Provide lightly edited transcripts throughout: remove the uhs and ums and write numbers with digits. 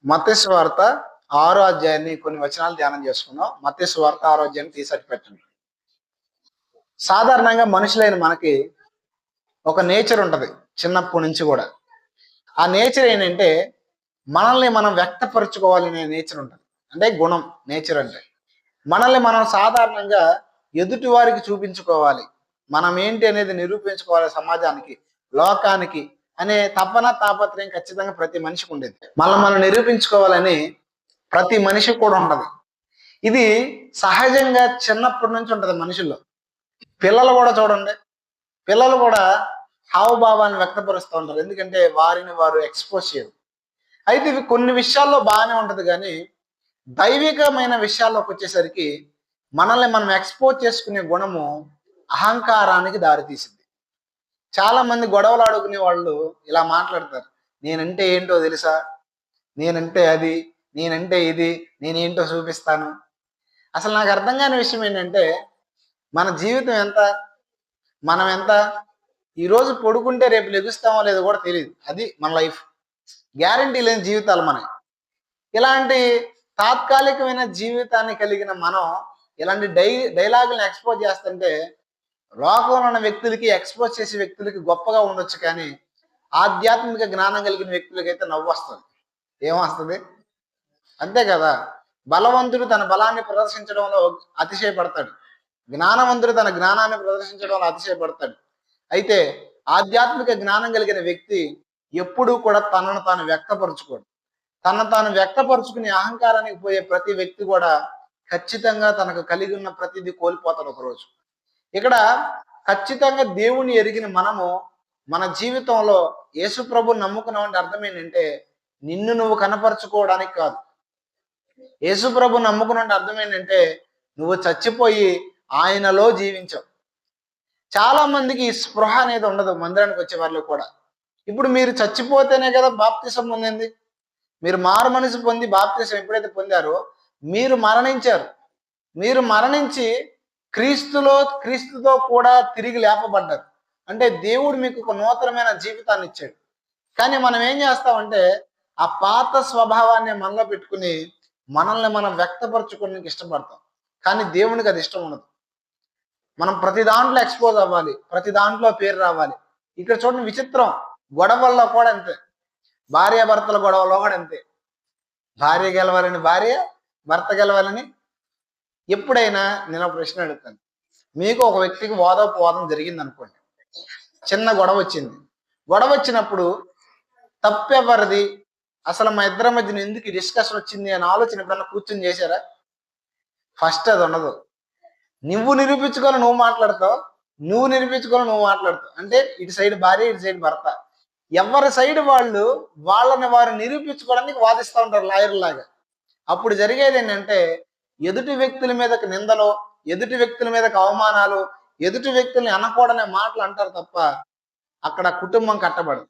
మత్తయి సువార్త 6వ అధ్యాయాన్ని కొన్ని వచనాలు ధ్యానం చేసుకుందాం. మత్తయి సువార్త 6వ అధ్యాయాన్ని తీసి పెట్టండి. సాధారణంగా మనుషులైన మనకి ఒక నేచర్ ఉంటది చిన్నప్పటి నుంచి కూడా. ఆ నేచర్ ఏంటంటే మనల్ని మనం వ్యక్తపరచుకోవాలనే నేచర్ ఉంటుంది. అంటే గుణం నేచర్ అంటే. మనల్ని మనం సాధారణంగా ఎదుటి వారికి చూపించుకోవాలి. మనం ఏంటి అనేది నిరూపించుకోవాలి సమాజానికి, లోకానికి అనే తపన తాపత్రయం ఖచ్చితంగా ప్రతి మనిషికి ఉండేది. మనం నిరూపించుకోవాలని ప్రతి మనిషికి కూడా ఉంటది. ఇది సహజంగా చిన్నప్పటి నుంచి ఉంటది మనుషుల్లో. పిల్లలు కూడా చూడండి, పిల్లలు కూడా హావభావాన్ని వ్యక్తపరుస్తూ ఉంటారు. ఎందుకంటే వారిని వారు ఎక్స్పోజ్ చేయరు. అయితే ఇవి కొన్ని విషయాల్లో బాగానే ఉంటది కానీ దైవికమైన విషయాల్లోకి వచ్చేసరికి మనల్ని మనం ఎక్స్పోజ్ చేసుకునే గుణము అహంకారానికి దారితీసింది. చాలా మంది గొడవలు ఆడుకునే వాళ్ళు ఇలా మాట్లాడతారు. నేనంటే ఏంటో తెలుసా, నేనంటే అది, నేనంటే ఇది, నేనేంటో చూపిస్తాను. అసలు నాకు అర్థం కాని విషయం ఏంటంటే మన జీవితం ఎంత, మనం ఎంత, ఈరోజు పడుకుంటే రేపు లెగుస్తామో లేదో కూడా తెలియదు. అది మన లైఫ్. గ్యారంటీ లేని జీవితాలు మనకి. ఇలాంటి తాత్కాలికమైన జీవితాన్ని కలిగిన మనం ఇలాంటి డైలాగులను ఎక్స్పోజ్ చేస్తుంటే లోకంలో ఉన్న వ్యక్తులకి, ఎక్స్పోజ్ చేసే వ్యక్తులకి గొప్పగా ఉండొచ్చు కానీ ఆధ్యాత్మిక జ్ఞానం కలిగిన వ్యక్తులకైతే నవ్వు వస్తుంది. ఏమొస్తుంది? అంతే కదా. బలవంతుడు తన బలాన్ని ప్రదర్శించడంలో అతిశయపడతాడు, జ్ఞానవంతుడు తన జ్ఞానాన్ని ప్రదర్శించడంలో అతిశయపడతాడు. అయితే ఆధ్యాత్మిక జ్ఞానం కలిగిన వ్యక్తి ఎప్పుడూ కూడా తనను తాను వ్యక్తపరచుకోడు. తనను తాను వ్యక్తపరుచుకుని అహంకారానికి పోయే ప్రతి వ్యక్తి కూడా ఖచ్చితంగా తనకు కలిగి ఉన్న ప్రతిదీ కోల్పోతాడు ఒకరోజు. ఇక్కడ ఖచ్చితంగా దేవుని ఎరిగిన మనము మన జీవితంలో యేసు ప్రభుని నమ్ముకున్నాం అంటే అర్థం ఏంటంటే నిన్ను నువ్వు కనపరుచుకోవడానికి కాదు. యేసు ప్రభుని నమ్ముకున్నాం అంటే అర్థం ఏంటంటే నువ్వు చచ్చిపోయి ఆయనలో జీవించావు. చాలా మందికి ఈ స్పృహ అనేది ఉండదు మందిరానికి వచ్చే వాళ్ళు కూడా. ఇప్పుడు మీరు చచ్చిపోతేనే కదా బాప్తిసం పొందింది. మీరు మారు మనసు పొంది బాప్తిసం ఎప్పుడైతే పొందారో మీరు మరణించారు. మీరు మరణించి క్రీస్తుతో కూడా తిరిగి లేపబడ్డారు. అంటే దేవుడు మీకు ఒక నూతనమైన జీవితాన్ని ఇచ్చాడు. కానీ మనం ఏం చేస్తామంటే ఆ పాత స్వభావాన్ని మనలో పెట్టుకుని మనల్ని మనం వ్యక్తపరచుకోవడానికి ఇష్టపడతాం. కానీ దేవునికి అది ఇష్టం ఉండదు. మనం ప్రతి దాంట్లో ఎక్స్పోజ్ అవ్వాలి, ప్రతి దాంట్లో పేరు రావాలి. ఇక్కడ చూడండి విచిత్రం, గొడవల్లో కూడా అంతే. భార్యాభర్తల గొడవలో కూడా అంతే. భార్య గెలవాలని భార్య, భర్త గెలవాలని. ఎప్పుడైనా నేను ప్రశ్న అడుగుతాను, మీకు ఒక వ్యక్తికి వాదోపవాదం జరిగింది అనుకోండి, చిన్న గొడవ వచ్చింది. గొడవ వచ్చినప్పుడు తప్పెవరిది, అసలు మా ఇద్దరి మధ్యన ఎందుకు డిస్కషన్ వచ్చింది అని ఆలోచన ఎప్పుడన్నా కూర్చొని చేశారా? ఫస్ట్ అది ఉండదు. నువ్వు నిరూపించుకొని నువ్వు మాట్లాడతావు, నువ్వు నిరూపించుకొని నువ్వు మాట్లాడతావు. అంటే ఇటు సైడ్ భార్య, ఇటు సైడ్ భర్త. ఎవరి సైడ్ వాళ్ళు వాళ్ళని వారు నిరూపించుకోవడానికి వాదిస్తూ ఉంటారు లాయర్ లాగా. అప్పుడు జరిగేది ఏంటంటే ఎదుటి వ్యక్తుల మీదకి నిందలు, ఎదుటి వ్యక్తుల మీదకి అవమానాలు, ఎదుటి వ్యక్తుల్ని అనకూడనే మాటలు అంటారు తప్ప అక్కడ కుటుంబం కట్టబడదు.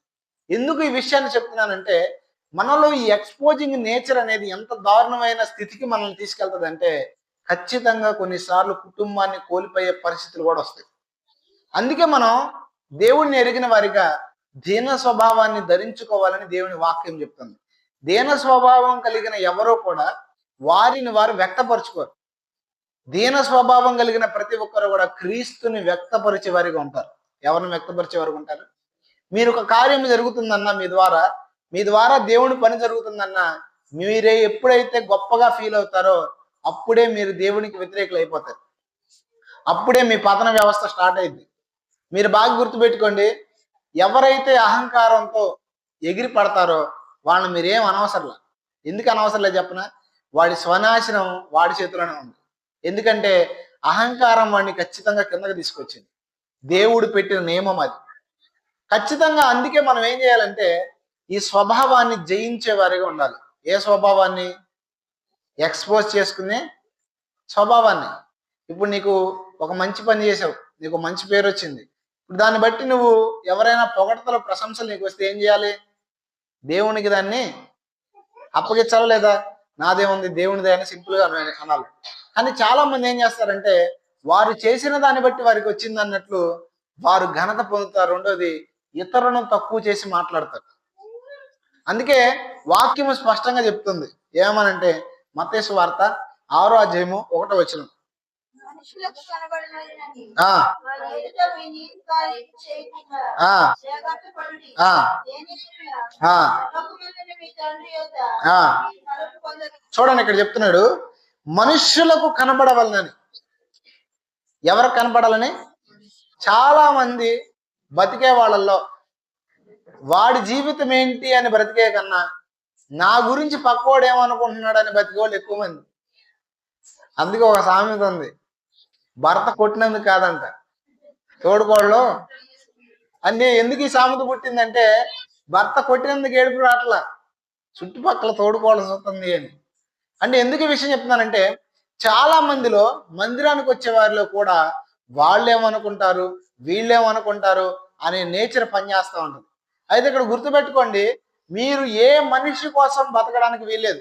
ఎందుకు ఈ విషయాన్ని చెప్తున్నానంటే మనలో ఈ ఎక్స్పోజింగ్ నేచర్ అనేది ఎంత దారుణమైన స్థితికి మనల్ని తీసుకెళ్తుంది అంటే ఖచ్చితంగా కొన్నిసార్లు కుటుంబాన్ని కోల్పోయే పరిస్థితులు కూడా వస్తాయి. అందుకే మనం దేవుణ్ణి ఎరిగిన వారిగా దీన స్వభావాన్ని ధరించుకోవాలని దేవుని వాక్యం చెప్తుంది. దీన స్వభావం కలిగిన ఎవరో కూడా వారిని వారు వ్యక్తపరచుకోరు. దీన స్వభావం కలిగిన ప్రతి ఒక్కరు కూడా క్రీస్తుని వ్యక్తపరిచే వారిగా ఉంటారు. ఎవరిని వ్యక్తపరిచే వారికి ఉంటారు? మీరు ఒక కార్యం జరుగుతుందన్నా, మీ ద్వారా దేవుని పని జరుగుతుందన్నా మీరే ఎప్పుడైతే గొప్పగా ఫీల్ అవుతారో అప్పుడే మీరు దేవునికి వ్యతిరేకులు అయిపోతారు. అప్పుడే మీ పతన వ్యవస్థ స్టార్ట్ అయింది. మీరు బాగా గుర్తుపెట్టుకోండి, ఎవరైతే అహంకారంతో ఎగిరి పడతారో వాళ్ళని మీరేం అనవసరంలా. ఎందుకు అనవసరం చెప్పనా? వాడి స్వనాశనం వాడి చేతిలోనే ఉంది. ఎందుకంటే అహంకారం వాడిని ఖచ్చితంగా కిందకి తీసుకొచ్చింది. దేవుడు పెట్టిన నియమం అది ఖచ్చితంగా. అందుకే మనం ఏం చేయాలంటే ఈ స్వభావాన్ని జయించే వారిగా ఉండాలి. ఏ స్వభావాన్ని? ఎక్స్పోజ్ చేసుకునే స్వభావాన్ని. ఇప్పుడు నీకు ఒక మంచి పని చేసావు, నీకు మంచి పేరు వచ్చింది. ఇప్పుడు దాన్ని బట్టి నువ్వు ఎవరైనా పొగడతలు, ప్రశంసలు నీకు వస్తే ఏం చేయాలి? దేవునికి దాన్ని అప్పగించాలా లేదా? నాదేముంది, దేవునిదే అని సింపుల్గా అనాలి. కానీ చాలా మంది ఏం చేస్తారంటే వారు చేసిన దాన్ని బట్టి వారికి వచ్చింది అన్నట్లు వారు ఘనత పొందుతారు. రెండోది, ఇతరులను తక్కువ చేసి మాట్లాడతారు. అందుకే వాక్యము స్పష్టంగా చెప్తుంది ఏమనంటే మత్తయి సువార్త 6వ అధ్యాయము 1వ వచనం. చూడండి ఇక్కడ చెప్తున్నాడు మనుష్యులకు కనబడవలనని. ఎవరు కనపడాలని? చాలా మంది బతికే వాళ్ళల్లో వాడి జీవితం ఏంటి అని బ్రతికే కన్నా నా గురించి పక్కోడు ఏమనుకుంటున్నాడు అని బతికే వాళ్ళు ఎక్కువ మంది. అందుకే ఒక సామెత ఉంది, భర్త కొట్టినందుకు కాదంట తోడుకోళ్ళు అంటే. ఎందుకు ఈ సామెత పుట్టిందంటే భర్త కొట్టినందుకు ఏడుపు రాట్లా, చుట్టుపక్కల తోడుకోవడం చూస్తుంది అని. అంటే ఎందుకు ఈ విషయం చెప్తున్నానంటే చాలా మందిలో మందిరానికి వచ్చే వారిలో కూడా వాళ్ళేమనుకుంటారు వీళ్ళేమనుకుంటారు అనే నేచర్ పనిచేస్తూ ఉంటుంది. అయితే ఇక్కడ గుర్తుపెట్టుకోండి, మీరు ఏ మనిషి కోసం బతకడానికి వీల్లేదు.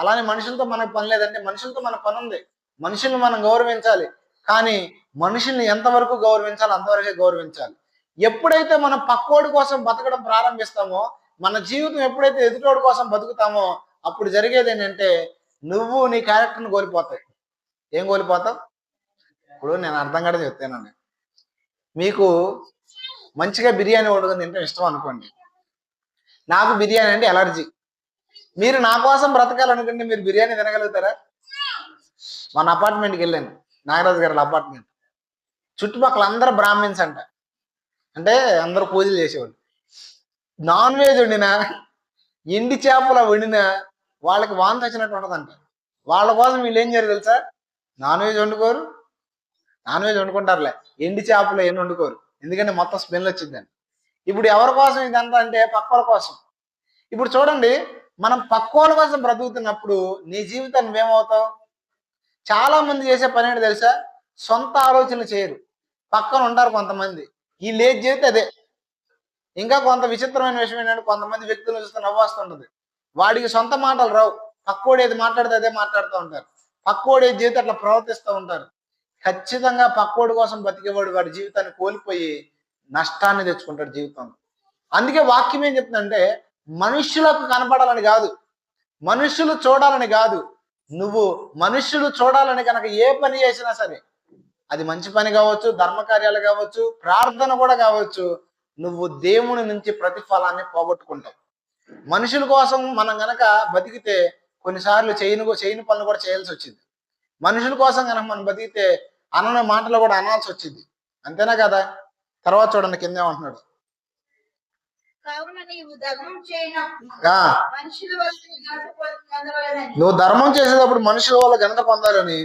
అలానే మనుషులతో మనకు పని లేదంటే మనుషులతో మన పని ఉంది, మనుషుల్ని మనం గౌరవించాలి. కానీ మనుషుల్ని ఎంతవరకు గౌరవించాలో అంతవరకే గౌరవించాలి. ఎప్పుడైతే మనం పక్కోడి కోసం బతకడం ప్రారంభిస్తామో, మన జీవితం ఎప్పుడైతే ఎదుటోడి కోసం బతుకుతామో అప్పుడు జరిగేది ఏంటంటే నువ్వు నీ క్యారెక్టర్ని కోల్పోతాయి. ఏం కోల్పోతావు? ఇప్పుడు నేను అర్థం కూడా చెప్తానండి. మీకు మంచిగా బిర్యానీ వండుకొని తింటే ఇష్టం అనుకోండి, నాకు బిర్యానీ అంటే ఎలర్జీ. మీరు నా కోసం బ్రతకాలనుకుంటే మీరు బిర్యానీ తినగలుగుతారా? మన అపార్ట్మెంట్కి వెళ్ళాను, నాగరాజు గారి అపార్ట్మెంట్. చుట్టుపక్కల అందరూ బ్రాహ్మిన్స్ అంట, అంటే అందరూ పూజలు చేసేవాళ్ళు. నాన్ వెజ్ వండినా ఎండి చేపల వండినా వాళ్ళకి వాంతి వచ్చినట్టు ఉంటుందంట. వాళ్ళ కోసం వీళ్ళు ఏం చేయరు తెలుసా? నాన్ వెజ్ వండుకోరు. నాన్ వెజ్ వండుకుంటారులే, ఎండి చేపలు ఏం వండుకోరు, ఎందుకంటే మొత్తం స్మెల్ వచ్చిందని. ఇప్పుడు ఎవరి కోసం ఇదంతా అంటే పక్కోళ్ళ కోసం. ఇప్పుడు చూడండి, మనం పక్కోళ్ళ కోసం బ్రతుకుతున్నప్పుడు నీ జీవితాన్ని నువ్వేమవుతావు? చాలా మంది చేసే పని ఏంటి తెలుసా? సొంత ఆలోచనలు చేయరు, పక్కన ఉంటారు కొంతమంది, వీళ్ళు ఏది చేస్తే అదే. ఇంకా కొంత విచిత్రమైన విషయం ఏంటంటే కొంతమంది వ్యక్తులు చూస్తే నవ్వొస్తుంటది, వాడికి సొంత మాటలు రావు, పక్కోడు ఏది మాట్లాడితే అదే మాట్లాడుతూ ఉంటారు, పక్కోడు ఏది చేస్తే అట్లా ప్రవర్తిస్తూ ఉంటారు. ఖచ్చితంగా పక్కోడి కోసం బతికేవాడు వాడి జీవితాన్ని కోల్పోయి నష్టాన్ని తెచ్చుకుంటాడు జీవితంలో. అందుకే వాక్యం ఏం చెప్తుందంటే మనుష్యులకు కనపడాలని కాదు, మనుష్యులు చూడాలని కాదు, నువ్వు మనుష్యులు చూడాలని కనుక ఏ పని చేసినా సరే, అది మంచి పని కావచ్చు, ధర్మకార్యాలు కావచ్చు, ప్రార్థన కూడా కావచ్చు, నువ్వు దేవుని నుంచి ప్రతిఫలాన్ని పోగొట్టుకుంటావు. మనుషుల కోసం మనం గనక బతికితే కొన్నిసార్లు చేయని పనులు కూడా చేయాల్సి వచ్చింది. మనుషుల కోసం కనుక మనం బతికితే అనని మాటలు కూడా అనాల్సి వచ్చింది. అంతేనా కదా? తర్వాత చూడండి కింద ఏమంటున్నాడు, నువ్వు ధర్మం చేసేటప్పుడు మనుషుల వల్ల ఘనత పొందాలని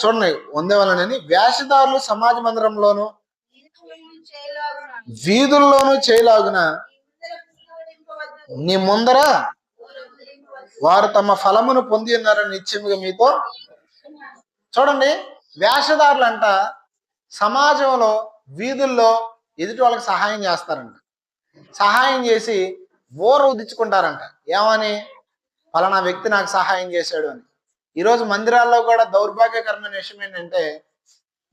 చూడండి పొందేవాళ్ళని వేషధారులు సమాజ మందిరంలోను వీధుల్లోనూ చేయలాగున నీ ముందర వారు తమ ఫలమును పొంది ఉన్నారని నిశ్చయముగా మీతో. చూడండి, వేషధారులు అంట సమాజంలో వీధుల్లో ఎదుటి వాళ్ళకి సహాయం చేస్తారంట, సహాయం చేసి ఊర ఉదించుకుంటారంట. ఏమని? పలానా వ్యక్తి నాకు సహాయం చేశాడు అని. ఈరోజు మందిరాల్లో కూడా దౌర్భాగ్యకరమైన విషయం ఏంటంటే,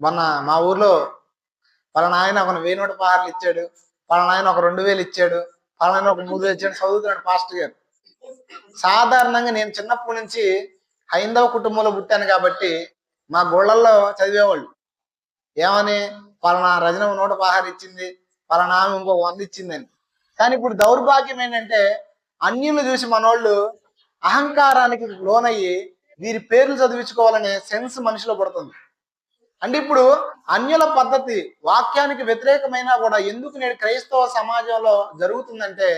మొన్న మా ఊర్లో పలానా ఆయన ఒక 1000 నూట పహార్లు ఇచ్చాడు, పలానా ఆయన ఒక 2000 ఇచ్చాడు, పలానా ఒక 3000 ఇచ్చాడు, చదువుతున్నాడు పాస్టర్ గారు. సాధారణంగా నేను చిన్నప్పటి నుంచి హైందవ కుటుంబంలో పుట్టాను కాబట్టి మా గోళ్ళల్లో చదివేవాళ్ళు ఏమని, పలానా రజన 100 పహారు ఇచ్చింది, పలానా ఆమె ఇంకో 100 ఇచ్చిందని. కానీ ఇప్పుడు దౌర్భాగ్యం ఏంటంటే అన్యులు చూసి మనోళ్ళు అహంకారానికి లోనయ్యి వీరి పేర్లు చదివించుకోవాలనే సెన్స్ మనిషిలో పడుతుంది. అంటే ఇప్పుడు అన్యుల పద్ధతి వాక్యానికి వ్యతిరేకమైనా కూడా ఎందుకు నేడు క్రైస్తవ సమాజంలో జరుగుతుందంటే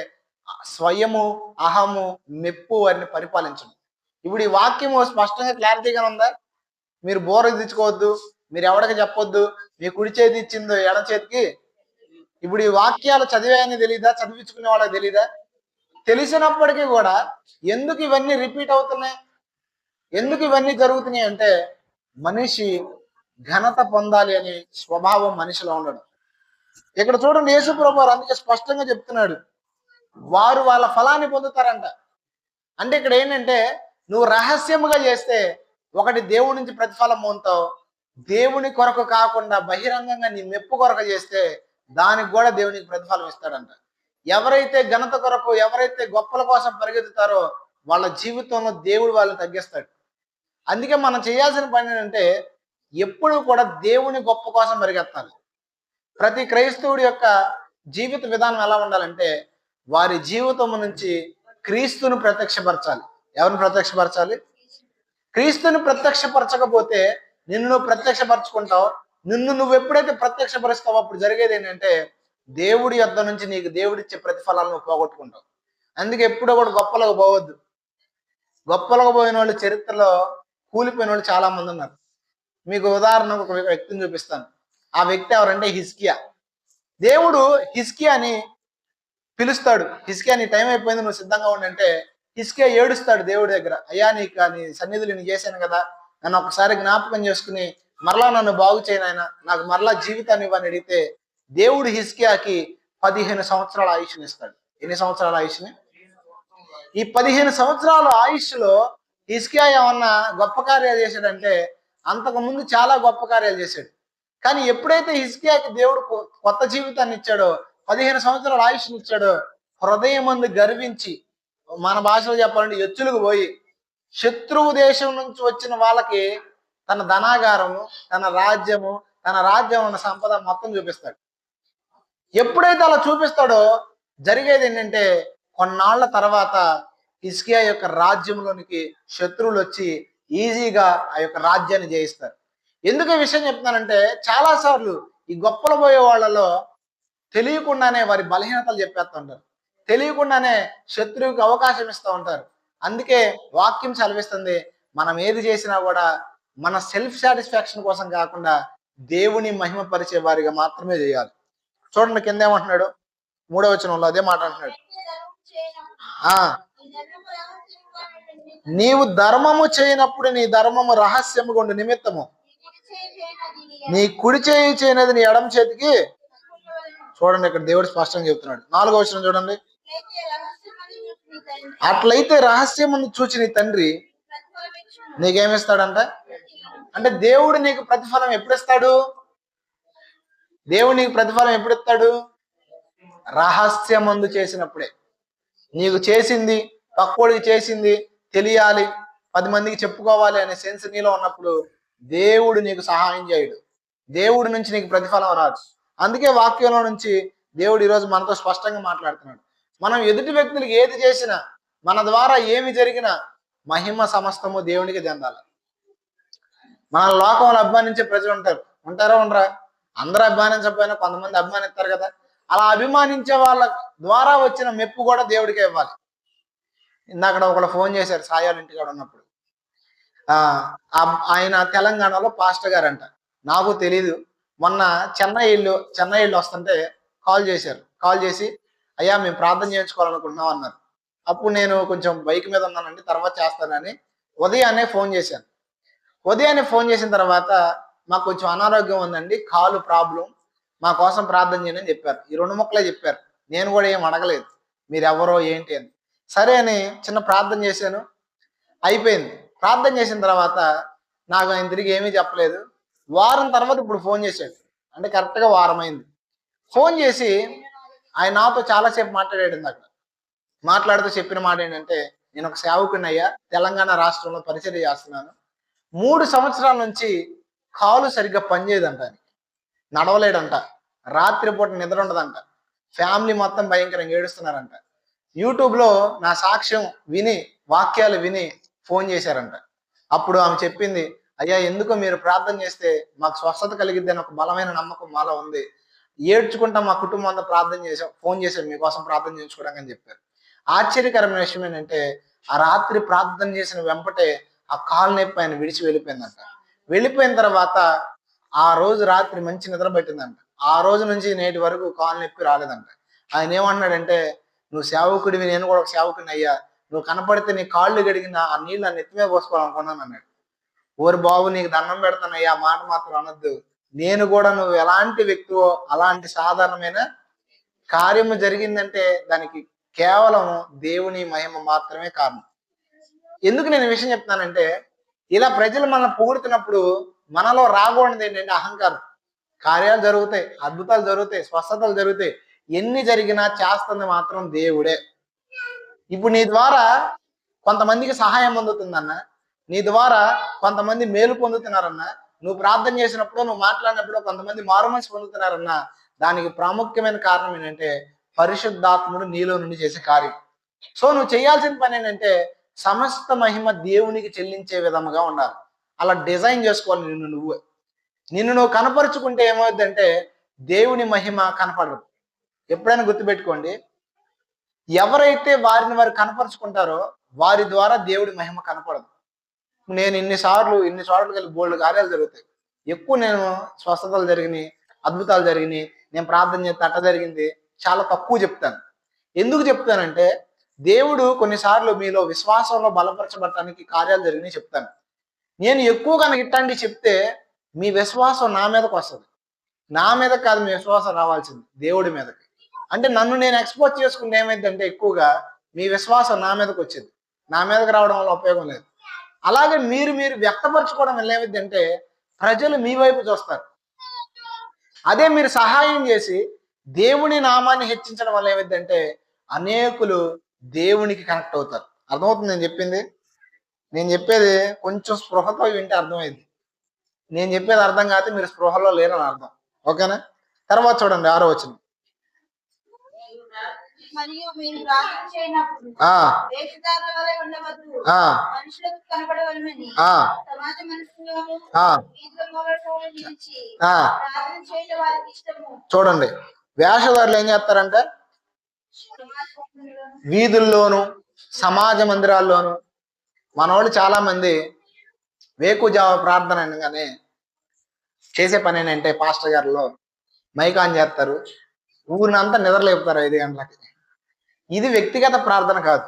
స్వయము, అహము, మెప్పు వారిని పరిపాలించడం. ఇప్పుడు ఈ వాక్యము స్పష్టంగా క్లారిటీగా ఉందా? మీరు బోర తెచ్చుకోవద్దు, మీరు ఎవరికి చెప్పొద్దు, మీ కుడి చేతి ఇచ్చిందో ఎడ చేతికి. ఇప్పుడు ఈ వాక్యాలు చదివాయని తెలీదా? చదివించుకునే వాళ్ళకి తెలీదా? తెలిసినప్పటికీ కూడా ఎందుకు ఇవన్నీ రిపీట్ అవుతున్నాయి, ఎందుకు ఇవన్నీ జరుగుతున్నాయి అంటే మనిషి ఘనత పొందాలి అనే స్వభావం మనిషిలో ఉండడం. ఇక్కడ చూడండి, యేసు ప్రభువు అందుకే స్పష్టంగా చెప్తున్నాడు, వారు వాళ్ళ ఫలాన్ని పొందుతారంట. అంటే ఇక్కడ ఏంటంటే నువ్వు రహస్యముగా చేస్తే ఒకటి దేవుడి నుంచి ప్రతిఫలం పొందుతావు, దేవుని కొరకు కాకుండా బహిరంగంగా నీ మెప్పు కొరకు చేస్తే దానికి కూడా దేవునికి ప్రతిఫలం ఇస్తాడంట. ఎవరైతే ఘనత కొరకు, ఎవరైతే గొప్పల కోసం పరిగెత్తుతారో వాళ్ళ జీవితంలో దేవుడు వాళ్ళని తగ్గిస్తాడు. అందుకే మనం చేయాల్సిన పని ఏంటంటే ఎప్పుడు కూడా దేవుని గొప్ప కోసం పరిగెత్తాలి. ప్రతి క్రైస్తవుడి యొక్క జీవిత విధానం ఎలా ఉండాలంటే వారి జీవితం నుంచి క్రీస్తును ప్రత్యక్షపరచాలి. ఎవరిని ప్రత్యక్షపరచాలి? క్రీస్తుని ప్రత్యక్షపరచకపోతే నిన్ను నువ్వు ప్రత్యక్షపరచుకుంటావు. నిన్ను నువ్వు ఎప్పుడైతే ప్రత్యక్షపరుస్తావో అప్పుడు జరిగేది ఏంటంటే దేవుడి యొద్ద నుంచి నీకు దేవుడిచ్చే ప్రతిఫలాలను నువ్వు పోగొట్టుకుంటావు. అందుకే ఎప్పుడో కూడా గొప్పలకు పోవద్దు. గొప్పలకు పోయిన వాళ్ళు చరిత్రలో కూలిపోయిన వాళ్ళు చాలా మంది ఉన్నారు. మీకు ఉదాహరణకు ఒక వ్యక్తిని చూపిస్తాను. ఆ వ్యక్తి ఎవరంటే హిజ్కియా. దేవుడు హిజ్కియాని పిలుస్తాడు. హిజ్కియా నీ టైం అయిపోయింది, నువ్వు సిద్ధంగా ఉండంటే హిజ్కియా ఏడుస్తాడు దేవుడి దగ్గర. అయ్యా నీకు నీ సన్నిధులు నేను చేశాను కదా, నన్ను ఒకసారి జ్ఞాపకం చేసుకుని మరలా నన్ను బాగు చేయను, నాకు మరలా జీవితాన్ని ఇవ్వని అడిగితే దేవుడు హిజ్కియాకి 15 సంవత్సరాల ఆయుష్ని ఇస్తాడు. ఎన్ని సంవత్సరాల ఆయుష్ని? ఈ 15 సంవత్సరాల ఆయుష్లో హిజ్కియా ఏమన్నా గొప్ప కార్యాలు చేశాడంటే అంతకు ముందు చాలా గొప్ప కార్యాలు చేశాడు. కానీ ఎప్పుడైతే హిజ్కియాకి దేవుడు కొత్త జీవితాన్ని ఇచ్చాడో, 15 సంవత్సరాల ఆయుష్ని ఇచ్చాడో, హృదయం ముందు గర్వించి, మన భాషలో చెప్పాలంటే ఎత్తులకు పోయి శత్రువు దేశం నుంచి వచ్చిన వాళ్ళకి తన ధనాగారము, తన రాజ్యం ఉన్న సంపద మొత్తం చూపిస్తాడు. ఎప్పుడైతే అలా చూపిస్తాడో జరిగేది ఏంటంటే కొన్నాళ్ల తర్వాత హిజ్కియా యొక్క రాజ్యంలోనికి శత్రువులు వచ్చి ఈజీగా ఆ యొక్క రాజ్యాన్ని జయిస్తారు. ఎందుకు ఈ విషయం చెప్తున్నానంటే చాలా సార్లు ఈ గొప్పలు పోయే వాళ్ళలో తెలియకుండానే వారి బలహీనతలు చెప్పేస్తుంటారు. తెలియకుండానే శత్రువుకి అవకాశం ఇస్తూ ఉంటారు. అందుకే వాక్యం సెలవిస్తుంది, మనం ఏది చేసినా కూడా మన సెల్ఫ్ సాటిస్ఫాక్షన్ కోసం కాకుండా దేవుని మహిమపరిచే వారిగా మాత్రమే చేయాలి. చూడండి కింద ఏమంటున్నాడు, 3వ వచనంలో అదే మాట అంటున్నాడు. నీవు ధర్మము చేయనప్పుడు నీ ధర్మము రహస్యము గుండు నిమిత్తము, నీ కుడి చేయి చేయనది నీ ఎడమ చేతికి. చూడండి ఇక్కడ దేవుడు స్పష్టంగా చెప్తున్నాడు. 4వ వచనం చూడండి. అట్లయితే రహస్యమును చూచి నీ తండ్రి నీకేమిస్తాడంట? అంటే దేవుడు నీకు ప్రతిఫలం ఎప్పుడు ఇస్తాడు? దేవుడు నీకు ప్రతిఫలం ఎప్పుడు ఇస్తాడు? రహస్యమందు చేసినప్పుడే. నీకు చేసింది పక్కోడికి చేసింది తెలియాలి, 10 మందికి చెప్పుకోవాలి అనే సెన్స్ నీలో ఉన్నప్పుడు దేవుడు నీకు సహాయం చేయడు. దేవుడి నుంచి నీకు ప్రతిఫలం రాదు. అందుకే వాక్యంలో నుంచి దేవుడు ఈరోజు మనతో స్పష్టంగా మాట్లాడుతున్నాడు. మనం ఎదుటి వ్యక్తులకు ఏది చేసినా, మన ద్వారా ఏమి జరిగినా మహిమ సమస్తము దేవునికి చెందాలి. మన లోకంలో అభిమానించే ప్రజలు ఉంటారా ఉండరా? అందరూ అభిమానించకపోయినా కొంతమంది అభిమానిస్తారు కదా. అలా అభిమానించే వాళ్ళ ద్వారా వచ్చిన మెప్పు కూడా దేవుడికే ఇవ్వాలి. ఇందాక ఒకళ్ళు ఫోన్ చేశారు సాయాల ఇంటికాడ ఉన్నప్పుడు. ఆయన తెలంగాణలో పాస్టర్ గారంట. నాకు తెలీదు. మొన్న చెన్నై వస్తుంటే కాల్ చేశారు. కాల్ చేసి అయ్యా మేము ప్రార్థన చేయించుకోవాలనుకుంటున్నాం అన్నారు. అప్పుడు నేను కొంచెం బైక్ మీద ఉన్నానండి, తర్వాత చేస్తానని ఉదయాన్నే ఫోన్ చేశాను. ఉదయాన్నే ఫోన్ చేసిన తర్వాత మాకు కొంచెం అనారోగ్యం ఉందండి, కాలు ప్రాబ్లం, మా కోసం ప్రార్థన చేయండి అని చెప్పారు. ఈ 2 ముక్కలే చెప్పారు. నేను కూడా ఏం అడగలేదు మీరు ఎవరో ఏంటి అని. సరే అని చిన్న ప్రార్థన చేశాను, అయిపోయింది. ప్రార్థన చేసిన తర్వాత నాకు ఆయన తిరిగి ఏమీ చెప్పలేదు. వారం తర్వాత ఇప్పుడు ఫోన్ చేశాడు. అంటే కరెక్ట్గా వారం అయింది. ఫోన్ చేసి ఆయన నాతో చాలాసేపు మాట్లాడాడు. అక్కడ మాట్లాడుతూ చెప్పిన మాట ఏంటంటే, నేను ఒక సేవకుని అయ్యా, తెలంగాణ రాష్ట్రంలో పరిచర్య చేస్తున్నాను. 3 సంవత్సరాల నుంచి కాలు సరిగ్గా పనిచేయదంట, నడవలేడంట, రాత్రిపూట నిద్ర ఉండదంట, ఫ్యామిలీ మొత్తం భయంకరంగా ఏడుస్తున్నారంట. యూట్యూబ్లో నా సాక్ష్యం విని, వాక్యాలు విని ఫోన్ చేశారంట. అప్పుడు ఆమె చెప్పింది, అయ్యా ఎందుకో మీరు ప్రార్థన చేస్తే మాకు స్వస్థత కలిగిద్ది అని ఒక బలమైన నమ్మకం మాలో ఉంది. ఏడ్చుకుంటా మా కుటుంబం అంతా ప్రార్థన చేసాం, ఫోన్ చేశాం మీకోసం ప్రార్థన చేసుకోవడానికి అని చెప్పారు. ఆశ్చర్యకరమైన విషయం ఏంటంటే ఆ రాత్రి ప్రార్థన చేసిన వెంపటే ఆ కాలు నొప్పి ఆయన విడిచి వెళ్ళిపోయిందంట. వెళ్ళిపోయిన తర్వాత ఆ రోజు రాత్రి మంచి నిద్ర పెట్టిందంట. ఆ రోజు నుంచి నేటి వరకు కాలు నొప్పి రాలేదంట. ఆయన ఏమన్నాడంటే, నువ్వు సేవకుడివి, నేను కూడా ఒక సేవకుడిని అయ్యా, నువ్వు కనపడితే నీ కాళ్ళు గడిగిన ఆ నీళ్ళు ఆ నెత్తిమే పోసుకోవాలనుకున్నాను అన్నాడు. ఓరి బాబు నీకు దండం పెడతానయ్యా, ఆ మాట మాత్రం అనొద్దు, నేను కూడా నువ్వు ఎలాంటి వ్యక్తివో అలాంటి సాధారణమైన కార్యము జరిగిందంటే దానికి కేవలం దేవుని మహిమ మాత్రమే కారణం. ఎందుకు నేను ఈ విషయం చెప్తున్నానంటే, ఇలా ప్రజలు మనల్ని పొగుడుతున్నప్పుడు మనలో రాకూడదు ఏంటంటే అహంకారం. కార్యాలు జరుగుతాయి, అద్భుతాలు జరుగుతాయి, స్వస్థతలు జరుగుతాయి, ఎన్ని జరిగినా చేస్తుంది మాత్రం దేవుడే. ఇప్పుడు నీ ద్వారా కొంతమందికి సహాయం అందుతుందన్న, నీ ద్వారా కొంతమంది మేలు పొందుతున్నారన్న, నువ్వు ప్రార్థన చేసినప్పుడు, నువ్వు మాట్లాడినప్పుడు కొంతమంది మారుమనసు పొందుతున్నారన్న, దానికి ప్రాముఖ్యమైన కారణం ఏంటంటే పరిశుద్ధాత్ముడు నీలో నుండి చేసే కార్యం. సో నువ్వు చేయాల్సిన పని ఏంటంటే సమస్త మహిమ దేవునికి చెల్లించే విధముగా ఉండాలి. అలా డిజైన్ చేసుకోవాలి నిన్ను నువ్వు కనపరుచుకుంటే ఏమవుతుందంటే దేవుని మహిమ కనపడదు. ఎప్పుడైనా గుర్తుపెట్టుకోండి, ఎవరైతే వారిని వారు కనపరుచుకుంటారో వారి ద్వారా దేవుడి మహిమ కనపడదు. నేను ఇన్ని చోట్ల కలిసి బోల్డ్ కార్యాలు జరుగుతాయి. ఎక్కువ నేను స్వస్థతలు జరిగినాయి, అద్భుతాలు జరిగినాయి, నేను ప్రార్థన చేస్తే అట్ట జరిగింది చాలా తక్కువ చెప్తాను. ఎందుకు చెప్తానంటే దేవుడు కొన్నిసార్లు మీలో విశ్వాసంలో బలపరచబడటానికి కార్యాలు జరిగినాయి చెప్తాను. నేను ఎక్కువగా ఇట్లాంటి చెప్తే మీ విశ్వాసం నా మీదకి వస్తుంది. నా మీద కాదు మీ విశ్వాసం రావాల్సింది, దేవుడి మీదకి. అంటే నన్ను నేను ఎక్స్పోజ్ చేసుకుంటే ఏమైందంటే ఎక్కువగా మీ విశ్వాసం నా మీదకి వచ్చింది. నా మీదకి రావడం వల్ల ఉపయోగం లేదు. అలాగే మీరు వ్యక్తపరచుకోవడం వల్ల ఏమైందంటే ప్రజలు మీ వైపు చూస్తారు. అదే మీరు సహాయం చేసి దేవుని నామాన్ని హెచ్చించడం వల్ల ఏమైందంటే అనేకులు దేవునికి కనెక్ట్ అవుతారు. అర్థమవుతుంది నేను చెప్పింది? నేను చెప్పేది కొంచెం స్పృహతో వింటే అర్థమైంది. నేను చెప్పేది అర్థం కాకపోతే మీరు స్పృహలో లేరని అర్థం. ఓకేనా? తర్వాత చూడండి 6వ వచనం. చూడండి, వేషధారులు ఏం చేస్తారంటే వీధుల్లోను సమాజ మందిరాల్లోను మనోళ్ళు చాలా మంది వేకుజావ ప్రార్థన అనగానే చేసే పని ఏంటంటే పాస్టర్ గారిలో మైక్ ఆన్ చేస్తారు, ఊరినంతా నిద్రలేపుతారు 5 గంటలకి. ఇది వ్యక్తిగత ప్రార్థన కాదు.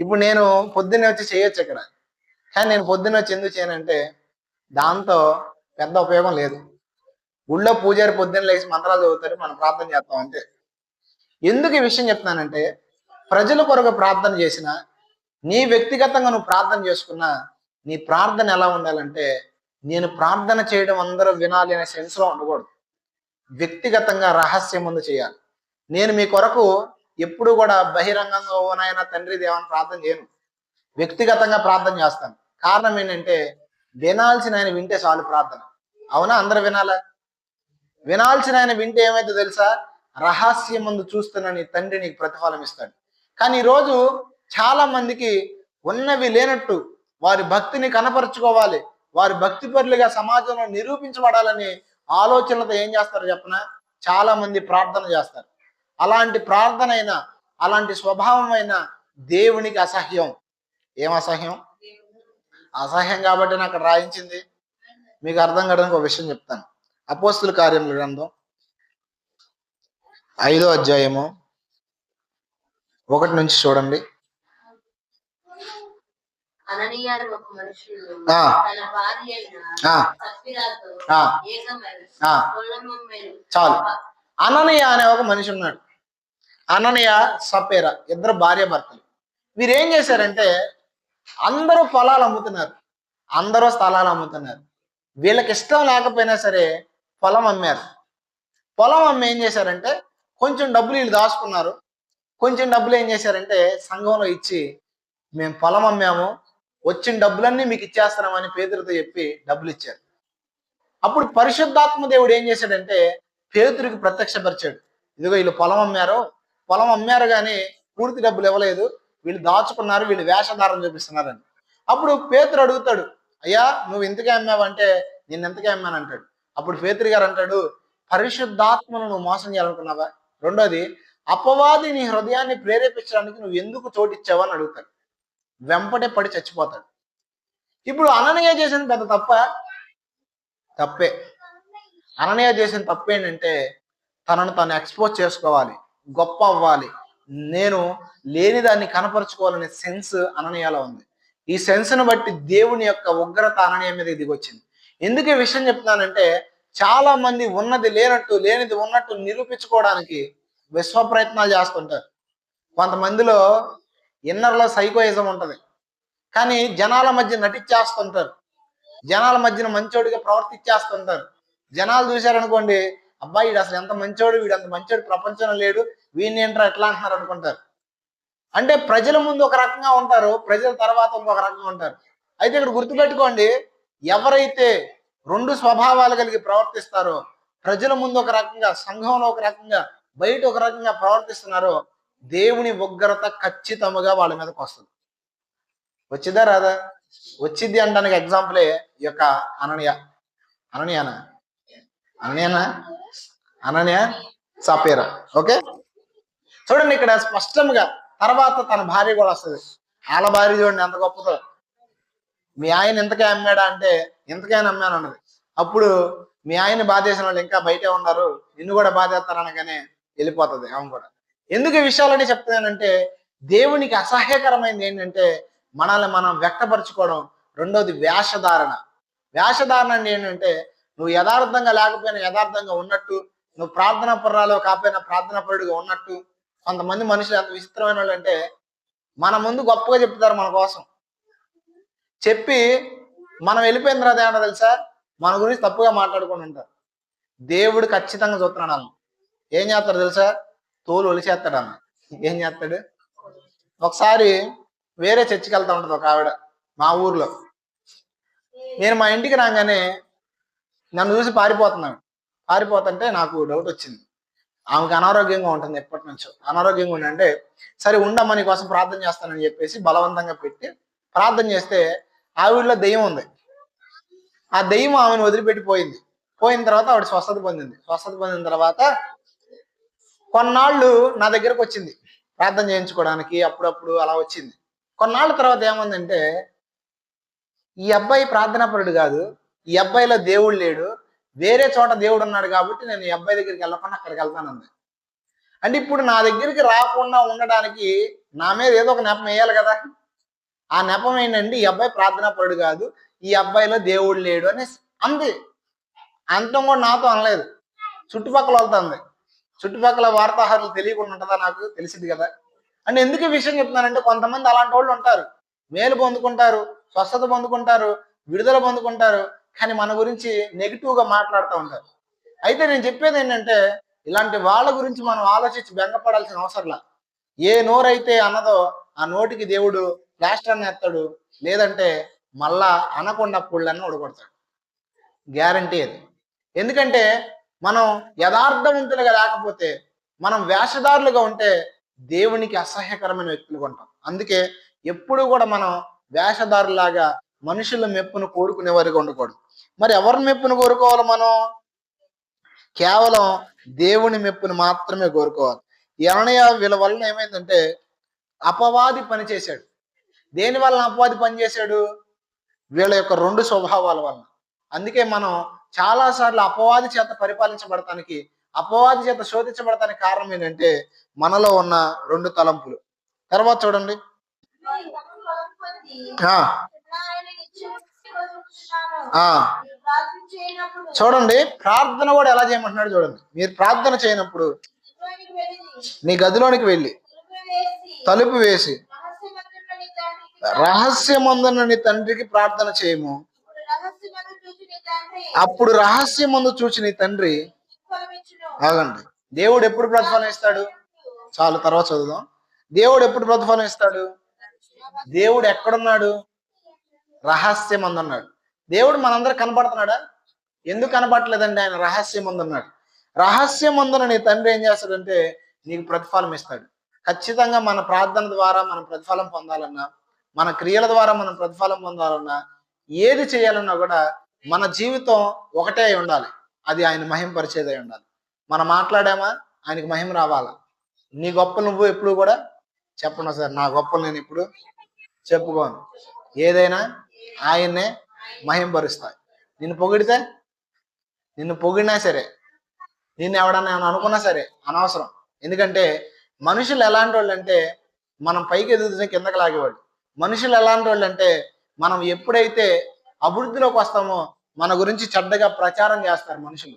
ఇప్పుడు నేను పొద్దున్నే వచ్చి చేయొచ్చు ఇక్కడ, కానీ నేను పొద్దున్న వచ్చి ఎందుకు చేయనంటే దాంతో పెద్ద ఉపయోగం లేదు. ఊళ్ళో పూజారి పొద్దున్న లేచి మంత్రాలు చదువుతారు, మనం ప్రార్థన చేస్తాం అంతే. ఎందుకు ఈ విషయం చెప్తున్నానంటే ప్రజల కొరకు ప్రార్థన చేసినా, నీ వ్యక్తిగతంగా నువ్వు ప్రార్థన చేసుకున్నా నీ ప్రార్థన ఎలా ఉండాలంటే నేను ప్రార్థన చేయడం అందరూ వినాలి అనే సెన్స్లో ఉండకూడదు. వ్యక్తిగతంగా రహస్యం ముందు చేయాలి. నేను మీ కొరకు ఎప్పుడు కూడా బహిరంగంగా ఓనైనా తండ్రి దేవాన్ని ప్రార్థన చేయను, వ్యక్తిగతంగా ప్రార్థన చేస్తాను. కారణం ఏంటంటే వినాల్సిన ఆయన వింటే చాలు ప్రార్థన. అవునా? అందరు వినాలా? వినాల్సిన ఆయన వింటే ఏమైతే తెలుసా, రహస్యం ముందు చూస్తున్న నీ తండ్రి నీకు ప్రతిఫలం ఇస్తాడు. కానీ ఈరోజు చాలా మందికి ఉన్నవి లేనట్టు వారి భక్తిని కనపరుచుకోవాలి, వారి భక్తి పరులుగా సమాజంలో నిరూపించబడాలని ఆలోచనలతో ఏం చేస్తారు చెప్పనా, చాలా మంది ప్రార్థన చేస్తారు. అలాంటి ప్రార్థన అయినా అలాంటి స్వభావం అయినా దేవునికి అసహ్యం. ఏం అసహ్యం? అసహ్యం కాబట్టి నేను అక్కడ రాయించింది. మీకు అర్థం కావడానికి ఒక విషయం చెప్తాను. అపోస్తుల కార్యముల గ్రంథం 5వ అధ్యాయము 1 నుంచి చూడండి. చాలు. అననీయ అనే ఒక మనిషి ఉన్నాడు. అననీయ సపేర ఇద్దరు భార్య భర్తలు. వీరేం చేశారంటే అందరూ పొలాలు అమ్ముతున్నారు, అందరూ స్థలాలు అమ్ముతున్నారు. వీళ్ళకి ఇష్టం లేకపోయినా సరే పొలం అమ్మారు. పొలం అమ్మి ఏం చేశారంటే కొంచెం డబ్బులు వీళ్ళు దాచుకున్నారు, కొంచెం డబ్బులు ఏం చేశారంటే సంఘంలో ఇచ్చి మేము పొలం అమ్మాము, వచ్చిన డబ్బులన్నీ మీకు ఇచ్చేస్తున్నామని పేతురుతో చెప్పి డబ్బులు ఇచ్చారు. అప్పుడు పరిశుద్ధాత్మ దేవుడు ఏం చేశాడంటే పేతురికి ప్రత్యక్షపరిచాడు. ఇదిగో వీళ్ళు పొలం అమ్మారు కానీ పూర్తి డబ్బులు ఇవ్వలేదు, వీళ్ళు దాచుకున్నారు, వీళ్ళు వేషధారం చూపిస్తున్నారని. అప్పుడు పేతురు అడుగుతాడు, అయ్యా నువ్వు ఇంతకే అమ్మావంటే నేను ఎంతకే అమ్మాను అంటాడు. అప్పుడు పేతురు గారు అంటాడు, పరిశుద్ధాత్మను నువ్వు మోసం చేయాలనుకున్నావా? రెండోది, అపవాది నీ హృదయాన్ని ప్రేరేపించడానికి నువ్వు ఎందుకు చోటిచ్చావా అని అడుగుతాడు. వెంపటే పడి చచ్చిపోతాడు. ఇప్పుడు అననీయ చేసిన పెద్ద తప్పే. అననీయ చేసిన తప్పేంటంటే తనను తాను ఎక్స్పోజ్ చేసుకోవాలి, గొప్ప అవ్వాలి, నేను లేని దాన్ని కనపరుచుకోవాలనే సెన్స్ అననీయలో ఉంది. ఈ సెన్స్ను బట్టి దేవుని యొక్క ఉగ్రత అననీయ మీద దిగొచ్చింది. ఎందుకు ఈ విషయం చెప్తున్నానంటే చాలా మంది ఉన్నది లేనట్టు లేనిది ఉన్నట్టు నిరూపించుకోవడానికి విశ్వ ప్రయత్నాలు చేస్తుంటారు. కొంతమందిలో ఇన్నర్లో సైకోయిజం ఉంటుంది, కానీ జనాల మధ్య నటించేస్తుంటారు, జనాల మధ్యన మంచోడిగా ప్రవర్తించేస్తుంటారు. జనాలు చూశారనుకోండి, అబ్బాయి వీడు అసలు ఎంత మంచోడు, వీడు అంత మంచోడు ప్రపంచంలో లేడు, వీడిని ఏంట్రా ఎట్లా అంటున్నారు అనుకుంటారు. అంటే ప్రజల ముందు ఒక రకంగా ఉంటారు, ప్రజల తర్వాత ఇంకొక రకంగా ఉంటారు. అయితే ఇక్కడ గుర్తుపెట్టుకోండి, ఎవరైతే రెండు స్వభావాలు కలిగి ప్రవర్తిస్తారో, ప్రజల ముందు ఒక రకంగా, సంఘంలో ఒక రకంగా, బయట ఒక రకంగా ప్రవర్తిస్తున్నారో, దేవుని ఉగ్రత ఖచ్చితంగా వాళ్ళ మీదకి వస్తుంది. వచ్చిద్దా రాదా? వచ్చిద్ది అనడానికి ఎగ్జాంపులే ఈ యొక్క అననీయానా అననీయ సపీరా. ఓకే, చూడండి ఇక్కడ స్పష్టంగా తర్వాత తన భార్య కూడా వస్తుంది. వాళ్ళ భార్య చూడండి ఎంత గొప్పదో. మీ ఆయన ఇంతకే అమ్మాడా అంటే ఇంతకైనా అమ్మాను అన్నది. అప్పుడు మీ ఆయన బాధేసిన వాళ్ళు ఇంకా బయటే ఉన్నారు, నిన్ను కూడా బాధేస్తారనగానే వెళ్ళిపోతుంది ఆమె కూడా. ఎందుకు ఈ విషయాలని చెప్తున్నానంటే, దేవునికి అసహ్యకరమైనది ఏంటంటే మనల్ని మనం వ్యక్తపరచుకోవడం. రెండోది వేషధారణ. వేషధారణ అంటే ఏంటంటే, నువ్వు యథార్థంగా లేకపోయినా యథార్థంగా ఉన్నట్టు, నువ్వు ప్రార్థనా పరురాలు కాకపోయినా ప్రార్థనా పరుడుగా ఉన్నట్టు. కొంతమంది మనుషులు ఎంత విచిత్రమైన వాళ్ళు అంటే, మన ముందు గొప్పగా చెప్తారు మన కోసం, చెప్పి మనం వెళ్ళిపోయిన తర్వాత ఏమన్నా తెలుసా, మన గురించి తప్పుగా మాట్లాడుకొని ఉంటారు. దేవుడు ఖచ్చితంగా చూస్తున్నాడు అన్న. ఏం చేస్తాడు తెలుసా? తోలు ఒలిచేస్తాడు అన్న. ఏం చేస్తాడు? ఒకసారి వేరే చర్చికి వెళ్తా ఉంటుంది ఒక ఆవిడ మా ఊర్లో. నేను మా ఇంటికి రాగానే నన్ను చూసి పారిపోతున్నాను. పారిపోతుంటే నాకు డౌట్ వచ్చింది, ఆమెకు అనారోగ్యంగా ఉంటుంది, ఎప్పటి నుంచో అనారోగ్యంగా ఉండంటే, సరే ఉండమ్మా నీ కోసం ప్రార్థన చేస్తానని చెప్పేసి బలవంతంగా పెట్టి ప్రార్థన చేస్తే ఆవిడలో దెయ్యం ఉంది. ఆ దెయ్యం ఆమెను వదిలిపెట్టి పోయింది. పోయిన తర్వాత ఆవిడ స్వస్థత పొందింది. స్వస్థత పొందిన తర్వాత కొన్నాళ్ళు నా దగ్గరకు వచ్చింది ప్రార్థన చేయించుకోవడానికి, అప్పుడప్పుడు అలా వచ్చింది. కొన్నాళ్ళ తర్వాత ఏమందంటే, ఈ అబ్బాయి ప్రార్థనాపరుడు కాదు, ఈ అబ్బాయిలో దేవుడు లేడు, వేరే చోట దేవుడు ఉన్నాడు కాబట్టి నేను ఈ అబ్బాయి దగ్గరికి వెళ్ళకుండా అక్కడికి వెళ్తానంది. అంటే ఇప్పుడు నా దగ్గరికి రాకుండా ఉండడానికి నా మీద ఏదో ఒక నెపం వేయాలి కదా. ఆ నెపం ఏంటంటే, ఈ అబ్బాయి ప్రార్థనాపరుడు కాదు, ఈ అబ్బాయిలో దేవుడు లేడు అని అంది. అంతం కూడా నాతో అనలేదు, చుట్టుపక్కల వెళ్తుంది. చుట్టుపక్కల వార్తాహరులు తెలియకుండా ఉంటుందా? నాకు తెలిసింది కదా. అంటే ఎందుకు ఈ విషయం చెప్తున్నానంటే, కొంతమంది అలాంటి వాళ్ళు ఉంటారు, మేలు పొందుకుంటారు, స్వస్థత పొందుకుంటారు, విడుదల పొందుకుంటారు, కానీ మన గురించి నెగిటివ్గా మాట్లాడుతూ ఉంటారు. అయితే నేను చెప్పేది ఏంటంటే, ఇలాంటి వాళ్ళ గురించి మనం ఆలోచించి బెంగపడాల్సిన అవసరంలా. ఏ నోరైతే అన్నదో ఆ నోటికి దేవుడు ప్లాస్టర్ ఎత్తాడు, లేదంటే మళ్ళా అనకుండా పుళ్ళని ఉడగొడతాడు. గ్యారంటీ అది. ఎందుకంటే మనం యథార్థవంతులుగా లేకపోతే, మనం వేషధారులుగా ఉంటే దేవునికి అసహ్యకరమైన వ్యక్తులుగా ఉంటాం. అందుకే ఎప్పుడు కూడా మనం వేషధారులాగా మనుషుల మెప్పును కోరుకునే వారిగా ఉండకూడదు. మరి ఎవరి మెప్పును కోరుకోవాలి? మనం కేవలం దేవుని మెప్పును మాత్రమే కోరుకోవాలి. ఈ అననీయ వీళ్ళ వలన ఏమైందంటే, అపవాది పని చేశాడు. దేని వలన అపవాది పని చేశాడు? వీళ్ళ యొక్క రెండు స్వభావాల వలన. అందుకే మనం చాలాసార్లు అపవాది చేత పరిపాలించబడటానికి, అపవాది చేత శోధించబడటానికి కారణం ఏంటంటే, మనలో ఉన్న రెండు తలంపులు. తర్వాత చూడండి, చూడండి ప్రార్థన కూడా ఎలా చేయమంటున్నాడు చూడండి. మీరు ప్రార్థన చేయనప్పుడు నీ గదిలోనికి వెళ్ళి తలుపు వేసి రహస్యమందున నీ తండ్రికి ప్రార్థన చేయము, అప్పుడు రహస్యమందు చూచి నీ తండ్రి. ఆగండి, దేవుడు ఎప్పుడు ప్రతిఫలం ఇస్తాడు? చాలు, తర్వాత చదువుదాం. దేవుడు ఎప్పుడు ప్రతిఫలం ఇస్తాడు? దేవుడు ఎక్కడున్నాడు? రహస్యమందు అన్నాడు. దేవుడు మనందరూ కనబడుతున్నాడా? ఎందుకు కనబడట్లేదండి? ఆయన రహస్యమందు అన్నాడు. రహస్యమందున నీ తండ్రి ఏం చేస్తాడంటే నీకు ప్రతిఫలం ఇస్తాడు. ఖచ్చితంగా మన ప్రార్థన ద్వారా మనం ప్రతిఫలం పొందాలన్నా, మన క్రియల ద్వారా మనం ప్రతిఫలం పొందాలన్నా, ఏది చేయాలన్నా కూడా మన జీవితం ఒకటే అయి ఉండాలి. అది ఆయన మహింపరిచేది అయి ఉండాలి. మనం మాట్లాడామా ఆయనకి మహిమ రావాలా. నీ గొప్పలు నువ్వు ఎప్పుడు కూడా చెప్పను సార్, నా గొప్పలు నేను ఇప్పుడు చెప్పుకోను. ఏదైనా ఆయన్నే మహింపరుస్తాయి. నిన్ను పొగిడితే, నిన్ను పొగిడినా సరే, నిన్ను ఎవడన్నా అనుకున్నా సరే అనవసరం. ఎందుకంటే మనుషులు ఎలాంటి వాళ్ళు అంటే, మనం పైకి ఎదుగుతున్న కిందకి లాగేవాళ్ళు. మనుషులు ఎలాంటి వాళ్ళు అంటే, మనం ఎప్పుడైతే అభివృద్ధిలోకి వస్తామో మన గురించి చెడ్డగా ప్రచారం చేస్తారు మనుషులు.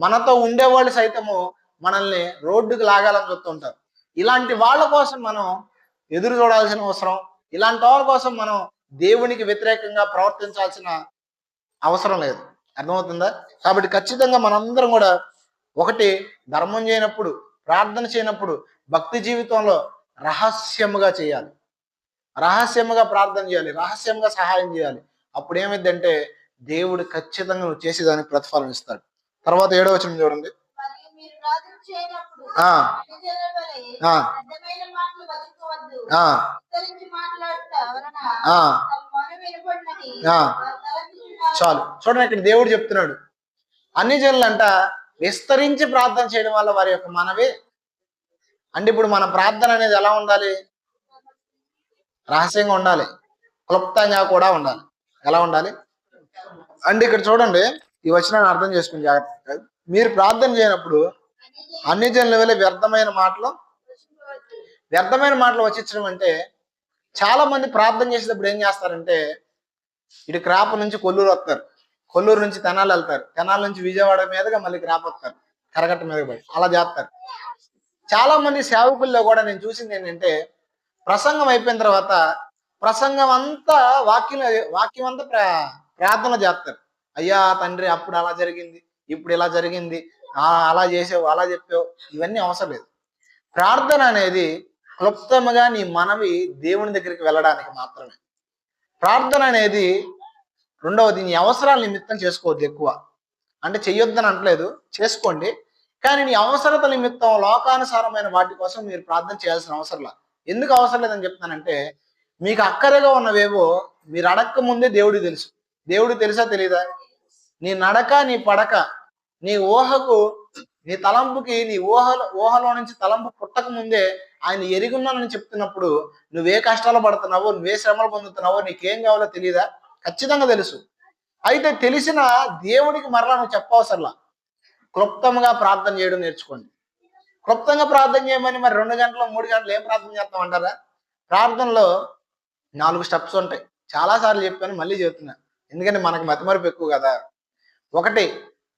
మనతో ఉండేవాళ్ళు సైతము మనల్ని రోడ్డుకు లాగాలని చూస్తుంటారు. ఇలాంటి వాళ్ళ కోసం మనం ఎదురు చూడాల్సిన అవసరం, ఇలాంటి వాళ్ళ కోసం మనం దేవునికి వ్యతిరేకంగా ప్రవర్తించాల్సిన అవసరం లేదు. అర్థమవుతుందా? కాబట్టి ఖచ్చితంగా మనందరం కూడా ఒకటి ధర్మం చేయనప్పుడు, ప్రార్థన చేయనప్పుడు, భక్తి జీవితంలో రహస్యముగా చేయాలి. రహస్యముగా ప్రార్థన చేయాలి, రహస్యంగా సహాయం చేయాలి. అప్పుడు ఏమైందంటే దేవుడు ఖచ్చితంగా నువ్వు చేసేదానికి ప్రతిఫలం ఇస్తాడు. తర్వాత 7వ వచనం చూడండి. ఆ ఆ ఆ చాలు. చూడండి, ఇక్కడ దేవుడు చెప్తున్నాడు, అన్ని జనులంట విస్తరించి ప్రార్థన చేయడం వల్ల వారి యొక్క మనవి. అంటే ఇప్పుడు మన ప్రార్థన అనేది ఎలా ఉండాలి? రహస్యంగా ఉండాలి, క్లుప్తంగా కూడా ఉండాలి. ఎలా ఉండాలి అంటే ఇక్కడ చూడండి, ఈ వచనాన్ని అర్థం చేసుకుని జాగ్రత్తగా. మీరు ప్రార్థన చేయనప్పుడు అన్ని జనుల వల్ల వ్యర్థమైన మాటలు వచ్చించడం అంటే, చాలా మంది ప్రార్థన చేసేటప్పుడు ఏం చేస్తారంటే, ఇటు క్రాప నుంచి కొల్లూరు వస్తారు, కొల్లూరు నుంచి తెనాలి వెళ్తారు, తెనాల నుంచి విజయవాడ మీదుగా మళ్ళీ క్రాప వస్తారు, కరగట్ట మీద పడి అలా చేస్తారు. చాలా మంది సేవకుల్లో కూడా నేను చూసింది ఏంటంటే, ప్రసంగం అయిపోయిన తర్వాత ప్రసంగం అంతా వాక్యం అంతా ప్రార్థన చేస్తారు. అయ్యా తండ్రి, అప్పుడు అలా జరిగింది, ఇప్పుడు ఇలా జరిగింది, అలా చేసావు, అలా చెప్పావు, ఇవన్నీ అవసరం లేదు. ప్రార్థన అనేది క్లుప్తముగా నీ మనవి దేవుని దగ్గరికి వెళ్ళడానికి మాత్రమే. ప్రార్థన అనేది రెండవది, నీ అవసరాల నిమిత్తం చేసుకోవద్దు ఎక్కువ. అంటే చెయ్యొద్దని అనట్లేదు, చేసుకోండి, కానీ నీ అవసరత నిమిత్తం లోకానుసారమైన వాటి కోసం మీరు ప్రార్థన చేయాల్సిన అవసరంలా. ఎందుకు అవసరం లేదని చెప్తానంటే, మీకు అక్కరగా ఉన్నవేవో మీరు అడక్క ముందే దేవుడికి తెలుసు. దేవుడికి తెలుసా తెలీదా? నీ నడక, నీ పడక, నీ ఊహకు, నీ తలంపుకి, నీ ఊహలో నుంచి తలంపు పుట్టక ముందే ఆయన ఎరుగున్నానని చెప్తున్నప్పుడు నువ్వే కష్టాలు పడుతున్నావో, నువ్వే శ్రమలు పొందుతున్నావో, నీకేం కావాలో తెలియదా? ఖచ్చితంగా తెలుసు. అయితే తెలిసిన దేవుడికి మరలా నువ్వు చెప్పవసరలా. క్లుప్తంగా ప్రార్థన చేయడం నేర్చుకోండి. క్లుప్తంగా ప్రార్థన చేయమని మరి 2 గంటలు 3 గంటలు ఏం ప్రార్థన చేస్తామంటారా? ప్రార్థనలో 4 స్టెప్స్ ఉంటాయి. చాలాసార్లు చెప్పాను, మళ్ళీ చెప్తున్నా, ఎందుకంటే మనకు మతిమరుపు ఎక్కువ కదా. ఒకటి,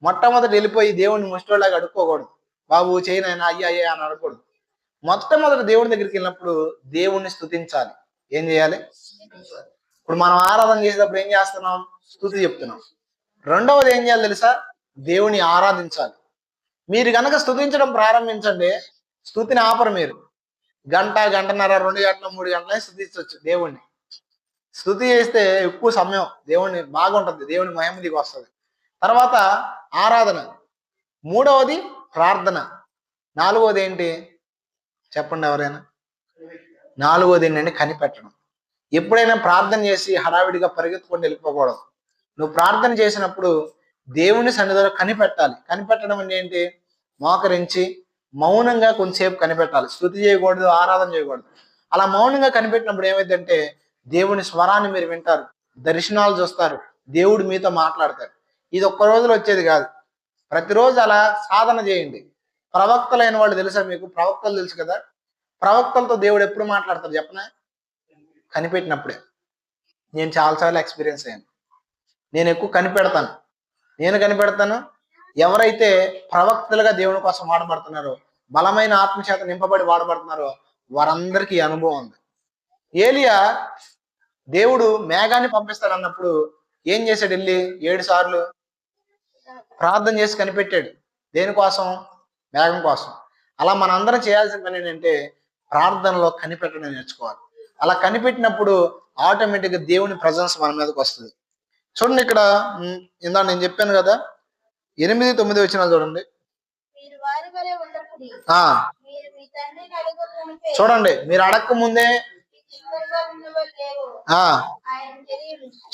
మొట్టమొదటి వెళ్ళిపోయి దేవుడిని ముష్టోళ్ళగా అడుక్కోకూడదు. బాబు చేయనైనా అయ్యా అయ్యా అని అడగకూడదు. మొట్టమొదటి దేవుడి దగ్గరికి వెళ్ళినప్పుడు దేవుణ్ణి స్తుతించాలి. ఏం చేయాలి? ఇప్పుడు మనం ఆరాధన చేసేటప్పుడు ఏం చేస్తున్నాం? స్తుతి చెప్తున్నాం. రెండవది ఏం చేయాలి తెలుసా? దేవుని ఆరాధించాలి. మీరు కనుక స్తుతించడం ప్రారంభించండి, స్తుతిని ఆపరు మీరు. గంట, గంటన్నర, 2 గంటలు, 3 గంటలే స్తుతించవచ్చు దేవుణ్ణి. స్తుతి చేస్తే ఎక్కువ సమయం దేవుణ్ణి బాగుంటుంది, దేవుని మహిమ దిగి వస్తుంది. తర్వాత ఆరాధన, మూడవది ప్రార్థన, నాలుగవది ఏంటి చెప్పండి ఎవరైనా? నాలుగవది ఏంటంటే కనిపెట్టడం. ఎప్పుడైనా ప్రార్థన చేసి హడావిడిగా పరిగెత్తుకొని వెళ్ళిపోకూడదు. నువ్వు ప్రార్థన చేసినప్పుడు దేవుని సన్నిధిలో కనిపెట్టాలి. కనిపెట్టడం అంటే ఏంటి? మోకరించి మౌనంగా కొంచెంసేపు కనిపెట్టాలి. స్తుతి చేయకూడదు, ఆరాధన చేయకూడదు. అలా మౌనంగా కనిపెట్టినప్పుడు ఏమైందంటే దేవుని స్వరాన్ని మీరు వింటారు, దర్శనాలు చూస్తారు, దేవుడు మీతో మాట్లాడతారు. ఇది ఒక్క రోజులో వచ్చేది కాదు, ప్రతిరోజు అలా సాధన చేయండి. ప్రవక్తలైన వాళ్ళు తెలుసా మీకు? ప్రవక్తలు తెలుసు కదా. ప్రవక్తలతో దేవుడు ఎప్పుడు మాట్లాడతారు చెప్పనా? కనిపెట్టినప్పుడే. నేను చాలాసార్లు ఎక్స్పీరియన్స్ అయ్యాను. నేను ఎక్కువ కనిపెడతాను. ఎవరైతే ప్రవక్తలుగా దేవుని కోసం వాడబడుతున్నారో, బలమైన ఆత్మచేత నింపబడి వాడబడుతున్నారో వారందరికీ అనుభవం ఉంది. ఏలియా దేవుడు మేఘాన్ని పంపిస్తాడు అన్నప్పుడు ఏం చేశాడు? వెళ్ళి 7 సార్లు ప్రార్థన చేసి కనిపెట్టాడు. దేనికోసం? మేఘం కోసం. అలా మనందరం చేయాల్సిన పని ఏంటంటే ప్రార్థనలో కనిపెట్టడం నేర్చుకోవాలి. అలా కనిపెట్టినప్పుడు ఆటోమేటిక్గా దేవుని ప్రజెన్స్ మన మీదకి వస్తుంది. చూడండి, ఇక్కడ ఇందా నేను చెప్పాను కదా, 8, 9 వచనాలు చూడండి. చూడండి, మీరు అడక్క ముందే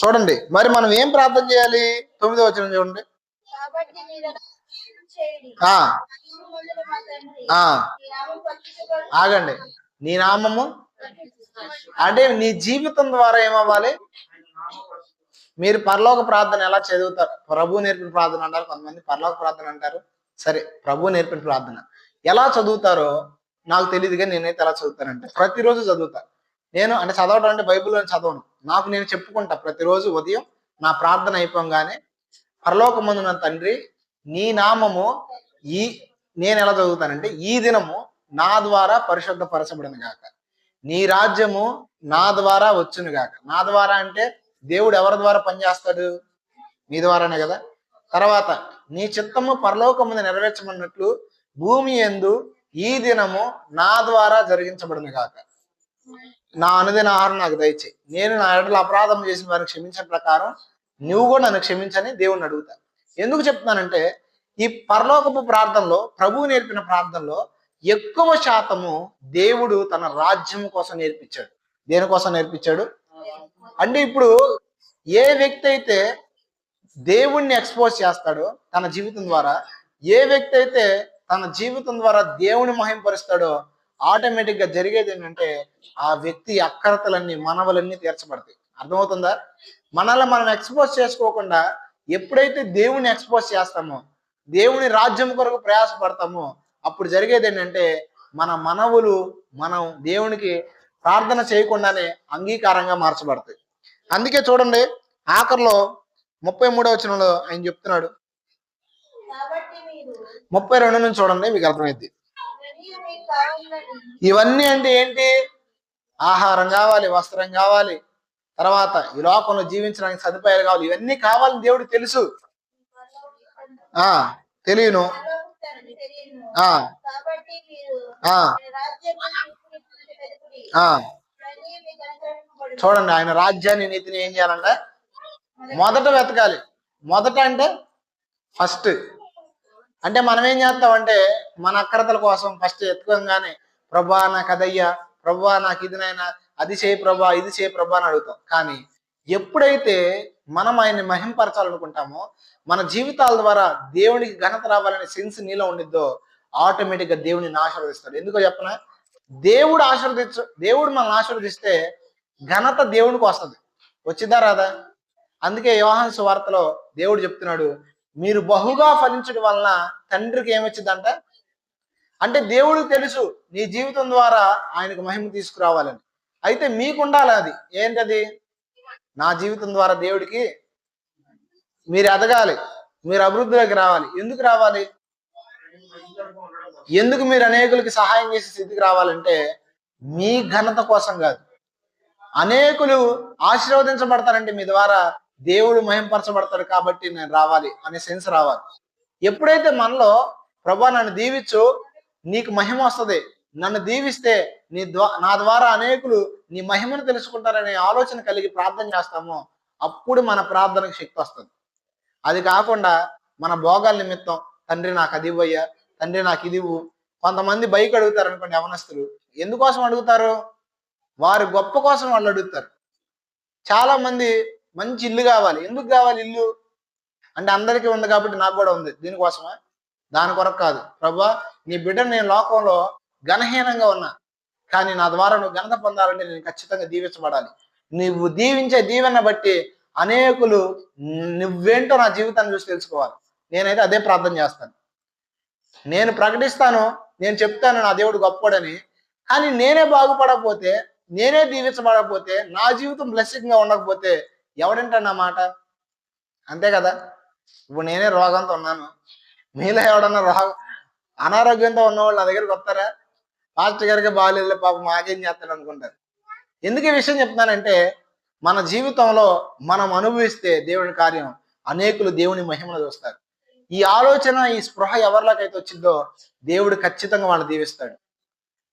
చూడండి, మరి మనం ఏం ప్రార్థన చేయాలి? 9వ వచనం చూడండి. ఆగండి, నీ నామము అంటే నీ జీవితం ద్వారా ఏమవ్వాలి? మీరు పరలోక ప్రార్థన ఎలా చదువుతారు? ప్రభు నేర్పిన ప్రార్థన అంటారు, కొంతమంది పరలోక ప్రార్థన అంటారు. సరే, ప్రభు నేర్పిన ప్రార్థన ఎలా చదువుతారో నాకు తెలియదు, కానీ నేనైతే ఎలా చదువుతానంటే ప్రతిరోజు చదువుతా. నేను అంటే చదవడం అంటే బైబిల్లో చదవను, నాకు నేను చెప్పుకుంటా. ప్రతిరోజు ఉదయం నా ప్రార్థన అయిపోగానే, పరలోకమందున్న తండ్రి నీ నామము నేను ఎలా చదువుతానంటే, ఈ దినము నా ద్వారా పరిశుద్ధపరచబడిన గాక, నీ రాజ్యము నా ద్వారా వచ్చును గాక. నా ద్వారా అంటే దేవుడు ఎవరి ద్వారా పనిచేస్తాడు? మీ ద్వారానే కదా. తర్వాత నీ చిత్తము పరలోకముందు నెరవేర్చమన్నట్లు భూమి యందు ఈ దినము నా ద్వారా జరిగించబడును గాక. నా అనుదిన ఆహారం నాకు దయచేయి. నేను నా ఎడల అపరాధం చేసిన వారిని క్షమించిన ప్రకారం నువ్వు కూడా నన్ను క్షమించని దేవుణ్ణి అడుగుతా. ఎందుకు చెప్తున్నానంటే ఈ పరలోకపు ప్రార్థనలో, ప్రభువు నేర్పిన ప్రార్థనలో ఎక్కువ శాతము దేవుడు తన రాజ్యం కోసం నేర్పించాడు. దేనికోసం నేర్పించాడు అంటే, ఇప్పుడు ఏ వ్యక్తి అయితే దేవుణ్ణి ఎక్స్పోజ్ చేస్తాడో తన జీవితం ద్వారా, ఏ వ్యక్తి అయితే తన జీవితం ద్వారా దేవుని మహింపరుస్తాడో, ఆటోమేటిక్ గా జరిగేది ఏంటంటే ఆ వ్యక్తి అక్కరతలన్నీ, మనవలన్నీ తీర్చబడతాయి. అర్థమవుతుందా? మనల్ని మనం ఎక్స్పోజ్ చేసుకోకుండా ఎప్పుడైతే దేవుని ఎక్స్పోజ్ చేస్తామో, దేవుని రాజ్యం కొరకు ప్రయాసపడతామో, అప్పుడు జరిగేది ఏంటంటే మన మనవులు మనం దేవునికి ప్రార్థన చేయకుండానే అంగీకారంగా మార్చబడతాయి. అందుకే చూడండి, ఆఖరిలో 33వ వచనంలో ఆయన చెప్తున్నాడు. 32 నుంచి చూడండి, మీకు అర్థమైంది. ఇవన్నీ అంటే ఏంటి? ఆహారం కావాలి, వస్త్రం కావాలి, తర్వాత ఈ లోకంలో జీవించడానికి సదుపాయాలు కావాలి. ఇవన్నీ కావాలని దేవుడికి తెలుసు. తెలియను. చూడండి, ఆయన రాజ్యాన్ని, నీతిని ఏం చేయాలంటే మొదట వెతకాలి. మొదట అంటే ఫస్ట్. అంటే మనం ఏం చేస్తామంటే మన అక్రతల కోసం ఫస్ట్ ఎత్తుకోగానే ప్రభా నాకు అదయ్యా, ప్రభా నాకు ఇది నైనా, అది చేయి ప్రభా, ఇది చేయి ప్రభా అని అడుగుతాం. కానీ ఎప్పుడైతే మనం ఆయన్ని మహింపరచాలనుకుంటామో, మన జీవితాల ద్వారా దేవునికి ఘనత రావాలనే సెన్స్ నీలో ఉండిద్దో, ఆటోమేటిక్ గా దేవుడిని ఆశీర్వదిస్తాడు. ఎందుకో చెప్పనా? దేవుడు మనల్ని ఆశీర్వదిస్తే ఘనత దేవునికి వస్తుంది. వచ్చిందా రాదా? అందుకే యోహాను సువార్తలో దేవుడు చెప్తున్నాడు, మీరు బహుగా ఫలించడం వలన తండ్రికి ఏమొచ్చిందంట అంటే, దేవుడికి తెలుసు నీ జీవితం ద్వారా ఆయనకు మహిమ తీసుకురావాలని. అయితే మీకు ఉండాలి అది. ఏంటది? నా జీవితం ద్వారా దేవుడికి మీరు ఎదగాలి, మీరు అభివృద్ధిలోకి రావాలి. ఎందుకు రావాలి? ఎందుకు మీరు అనేకులకి సహాయం చేసే స్థితికి రావాలంటే మీ ఘనత కోసం కాదు. అనేకులు ఆశీర్వదించబడతారంటే మీ ద్వారా దేవుడు మహింపరచబడతాడు కాబట్టి నేను రావాలి అనే సెన్స్ రావాలి. ఎప్పుడైతే మనలో ప్రభా నన్ను దీవించు, నీకు మహిమ వస్తుంది, నన్ను దీవిస్తే నా ద్వారా అనేకులు నీ మహిమను తెలుసుకుంటారనే ఆలోచన కలిగి ప్రార్థన చేస్తామో, అప్పుడు మన ప్రార్థనకు శక్తి వస్తుంది. అది కాకుండా మన భోగాల నిమిత్తం తండ్రి నాకు అది ఇవ్వయ్యా, తండ్రి నాకు ఇది ఇవ్వు. కొంతమంది బైక్ అడుగుతారు అనుకోండి, యవనస్తులు. ఎందుకోసం అడుగుతారు? వారి గొప్ప కోసం వాళ్ళు అడుగుతారు. చాలా మంది మంచి ఇల్లు కావాలి. ఎందుకు కావాలి ఇల్లు అంటే, అందరికీ ఉంది కాబట్టి నాకు కూడా ఉంది. దీనికోసమా? దాని కొరకు కాదు. ప్రభా నీ బిడ్డను నేను లోకంలో ఘనహీనంగా ఉన్నా, కానీ నా ద్వారా నువ్వు ఘనత పొందాలంటే నేను ఖచ్చితంగా దీవించబడాలి. నువ్వు దీవించే దీవెన బట్టి అనేకులు నువ్వేంటో నా జీవితాన్ని చూసి తెలుసుకోవాలి. నేనైతే అదే ప్రార్థన చేస్తాను. నేను ప్రకటిస్తాను, నేను చెప్తాను నా దేవుడు గొప్పడని. కానీ నేనే బాగుపడకపోతే, నేనే దీవించబడకపోతే, నా జీవితం బ్లెస్సింగ్ గా ఉండకపోతే ఎవడంటాడు నా మాట? అంతే కదా. ఇప్పుడు నేనే రోగంతో ఉన్నాను, మీలో ఎవడన్నా అనారోగ్యంతో ఉన్నవాళ్ళు నా దగ్గరికి వస్తారా? పాస్టర్ గారికి బాగాలేదు పాప మాకేం చేస్తాడు అనుకుంటారు. ఎందుకు ఈ విషయం చెప్తున్నానంటే, మన జీవితంలో మనం అనుభవిస్తే దేవుని కార్యం, అనేకులు దేవుని మహిమను చూస్తారు. ఈ ఆలోచన, ఈ స్పృహ ఎవరిలోకైతే వచ్చిందో దేవుడు ఖచ్చితంగా వాళ్ళని దీవిస్తాడు.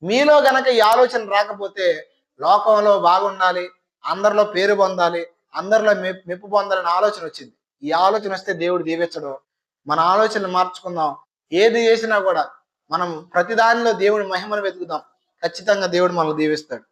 మీలో గనక ఈ ఆలోచన రాకపోతే, లోకంలో బాగుండాలి, అందరిలో పేరు పొందాలి, అందరిలో మెప్పు పొందాలని ఆలోచన వచ్చింది. ఈ ఆలోచన వస్తే దేవుడు దీవించడు. మన ఆలోచనలు మార్చుకుందాం. ఏది చేసినా కూడా మనం ప్రతిదానిలో దేవుడి మహిమను వెతుకుదాం. ఖచ్చితంగా దేవుడు మనల్ని దీవిస్తాడు.